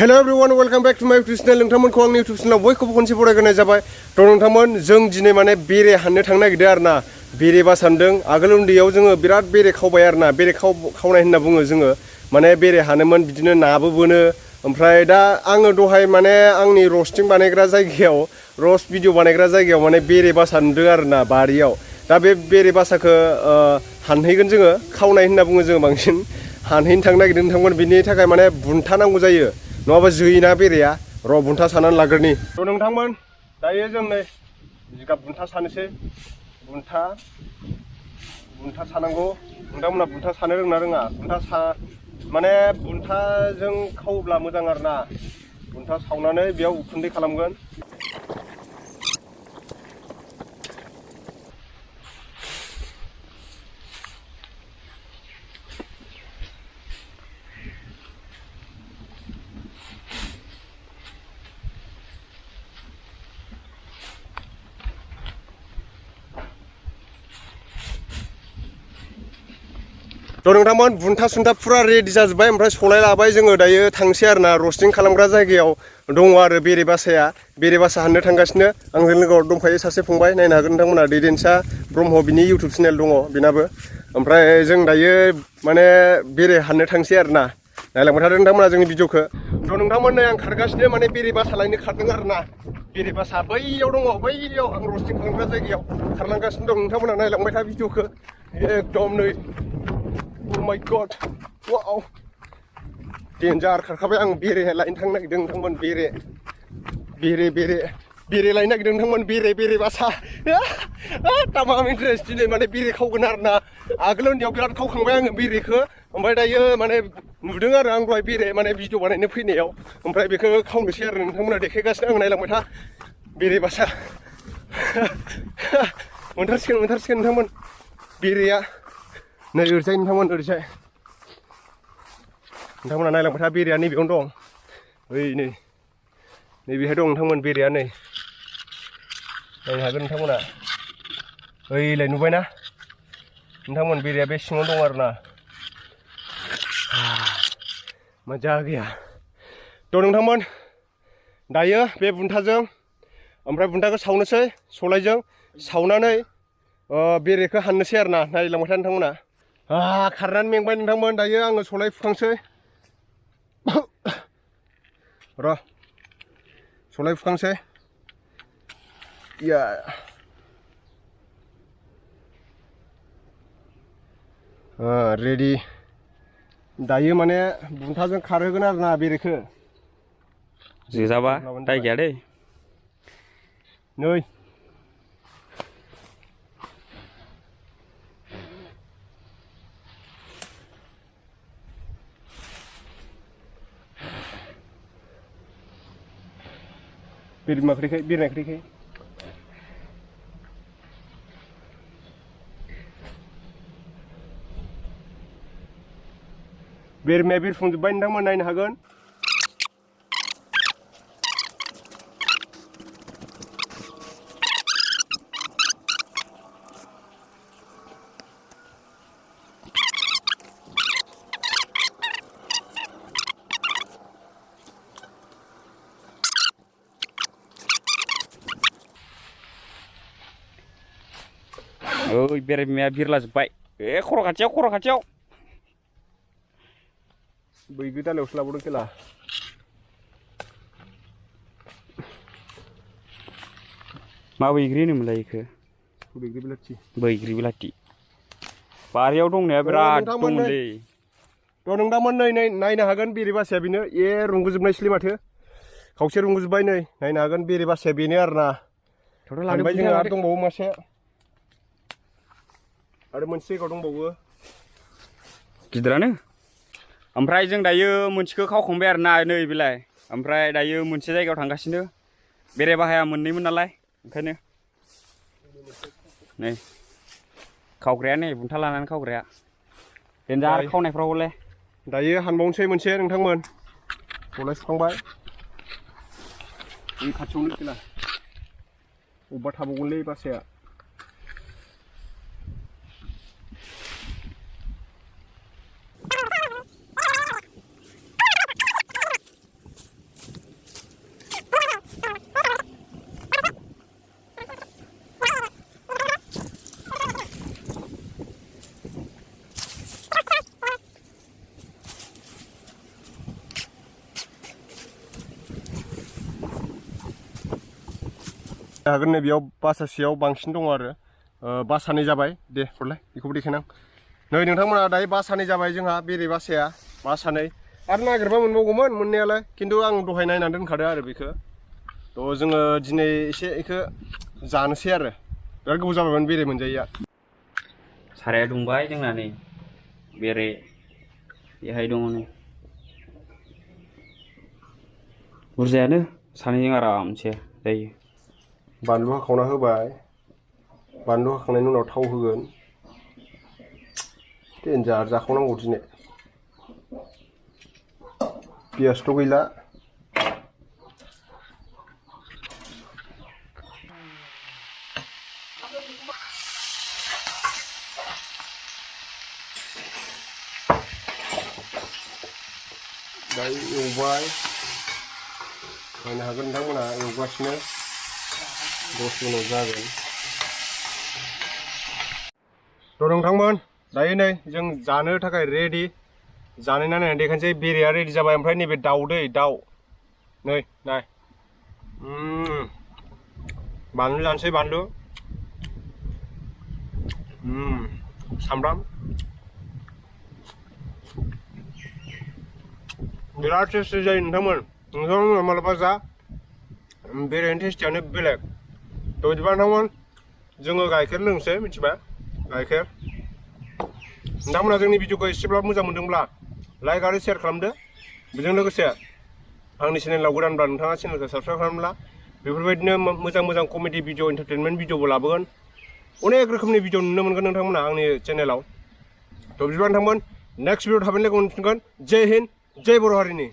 Hello everyone welcome back to my YouTube channel नोंथांमोनखौ आंनि YouTube चैनलाव बयखौबो खनसे बरायग्रोनाय जाबाय। थ' नोंथांमोन जों दिनै माने बेरे हाननो थांनो नागिरदों आरोना। बेरे बास हानदों। आगोल उन्दैयाव जोङो बिराद बेरे खावबाय आरोना। बेरे खावनाय होनना बुङो जोङो। माने बेरे हानोमोन बिदिनो नाबो बोनो। ओमफ्राय दा आङो दहाय माने आंनि रस्टिं बानायग्रा जायगायाव रस्ट भिडिअ बानायग्रा जायगायाव माने बेरे बास हानदों आरोना बारियाव। दा बे बेरे बासाखौ हानहैगोन जोङो। खावनाय होनना बुङो जोङो बांसिन। हानहैनो थांनो नागिरदों नोंथांमोन। बिनि थाखाय माने बुन्था नांगौ जायो। नङाबा जोयोना बेरेया। र' बुन्था सानानै लाग्रोनि। थ' नोंथांमोन दायो जों नै जिगाब बुन्था सानोसै। बुन्था सानांगौ। नोंथांमोनहा बुन्था सानो रोंना रोङा? माने बुन्थाजों खावोब्ला मोजां आरोना। बुन्था सावनानै बेयाव उखुन्दै खालामगोन। थ' नोंथांमोन बुन्था सुन्था फुरा रेडि जाजोब्बाय। ओमफ्राय सलाय लाबाय जोङो दायो थांसै आरोना। रस्टिं खालामग्रा जायगायाव दङ आरो बेरे बासाया। बेरे बासा हाननो थांगासिनो। आंजों लोगोआव दंफायो सासे फंबाय। नायनो हागोन नोंथांमोना दैदेनसा ब्रह्म बिनि इउटुब चेनेल दङ बिनाबो। ओमफ्राय जों दायो माने बेरे हाननो थांसै आरोना। नायलांबाय थादों नोंथांमोना जोंनि भिडिअखौ। थ' नोंथांमोन नै आं खारगासिनो माने बेरे बासा लायनो खारदों आरोना। बेरे बासा बैयाव दङ। बैयाव आं रस्टिं खालामग्रा जायगायाव खारलांगासिनो दं। नोंथांमोना नायलांबाय था भिडिअखौ। एकदम नै Oh my god! Wow! डेन्जार खारखाबाय आं बेरे लायनो थांनो नागिरदों नोंथांमोन। बेरे लायनो नागिरदों नोंथांमोन। बेरे बासा। तामाम इन्टारेस्ट दिनै माने बेरे खावगोन आरोना। आगोल उन्दैयाव बिराद खावखांबाय आङो बेरेखौ। ओमफ्राय दायो माने नुदों आरो आं दहाय बेरे माने भिडिअ बानायनो फैनायाव। ओमफ्राय बेखौ खावनोसै आरो नोंथांमोना देखायगासिनो आं। नायलांबाय था बेरे बासा। मोनथारसिगोन नोंथांमोन बेरेया। नै ओरैजाय नोंथांमोन ओरैजाय। नोंथांमोना नायलांबाय था बेरेया नैबेयावनो दं। ओइ नैबेहाय दं नोंथांमोन बेरेया नै। नायनो हागोन नोंथांमोना। ओइलाय नुबायना नोंथांमोन बेरेया बे सिङाव दं आरोना। मजा गैया। थ' नोंथांमोन दायो बे बुन्थाजों ओमफ्राय बुन्थाखौ सावनोसै सलायजों सावनानै बेरेखौ हाननोसै आरोना। नायलांबाय था नोंथांमोना। खारनानै मेंबाय नोंथांमोन। दायो आङो सलाय फुखांसै। र' सलाय फुखांसै। रेडि। दायो माने बुन्थाजों खारहोगोन आरोना बेरेखौ। जोजाबा दाय गैया दै। नै बिरनायख्रिखाय बिरमाया बिरफुंजोब्बाय नोंथांमोन नायनो हागोन। ओइ बेरायमाया बिरलाजोब्बाय। खर' खाथियाव। बैग्रि दालायावसो लाबावदों खेला। मा बैग्रि होनोमोनलाय बेखौ? बैग्रि बिलाथि। बारियाव दंनाया बिराद दंमोनलै। थ' नोंथांमोन नै नायनो हागोन बेरे बासाया बेनो। रुंगुजोबनायसैलै माथो। खावसे रुंगुजोब्बाय नै नायनो हागोन बेरे बासाया बेनो आरोना। हानबाय जोङो आरो दंबावो मासे। आरो मोनसे जायगायाव दंबावो गिदिरानो। ओमफ्राय जों दायो मोनसेखौ खावखांबाय आरोना नै बेलाय। ओमफ्राय दायो मोनसे जायगायाव थांगासिनो। बेरे बाहाया मोननैमोन नालाय ओंखायनो नै खावग्राया नै बुन्था लानानै खावग्राया। देन्जार खावनायफ्रावले। दायो हानबावनोसै मोनसे नोंथांमोन। सलाय सुखांबाय। खाथियावनो खेला अबेबा थाबावगोनलै बासाया। हागोन नै बेयाव बासासेयाव बांसिन दङ आरो बासानै जाबाय दे हरलाय बेखौबो देखायनां नै नोंथांमोना दायो बासानै जाबाय जोंहा बेरे बासाया बासानै आरो नागिरबा मोनबावगौमोन मोननायालाय खिन्थु आं दहाय नायनानै दोनखादो आरो बेखौ थ' जोङो दिनै एसे बेखौ जानोसै आरो बिराद गोबाव जाबायमोन बेरे मोनजायैया साराया दुंबाय जोंना नै बेरे बेहाय दङ नै बुरजायानो सानैजों आरामसे जायो बानलु हाखावना होबाय बानलु हाखांनायनि उनाव थाव होगोन देन्जार जाखावनांगौ दिनै पियासथ' गैला दायो एवबाय नायनो हागोन नोंथांमोना एवगासिनो दसे उनाव जागोन थ' नोंथांमोन दायो नै जों जानो थाखाय रेडि जानाय नायनानै देखायनोसै बेरेया रेडि जाबाय ओमफ्राय नैबे दाउदै दाउ नै नाय बानलु जानोसै बानलु सामब्राम बिराद टेस्टि जायो नोंथांमोन नोंथांमोना मालाबा जा बेरेनि टेस्टियानो बेलेग थ' बिदिबा नोंथांमोन जोङो गाइखेर लोंसै मिथिबाय गाइखेर नोंथांमोना जोंनि भिडिअखौ एसेब्लाबो मोजां मोनदोंब्ला लाइक आरो शेयार खालामदो बेजों लोगोसे आंनि चेनेलाव गोदानब्ला नोंथाङा चेनेलखौ साबस्क्राइब खालामब्ला बेफोरबायदिनो मोजां मोजां कमेडि भिडिअ एन्टारटेनमेन्ट भिडिअबो लाबोगोन अनेक रोखोमनि भिडिअ नुनो मोनगोन नोंथांमोना आंनि चेनेलाव थ' बिदिबा नोंथांमोन नेक्स्ट भिडिअ थाबैनो लोगो मोनफिनगोन जय हिन्द जय बर' हारिनि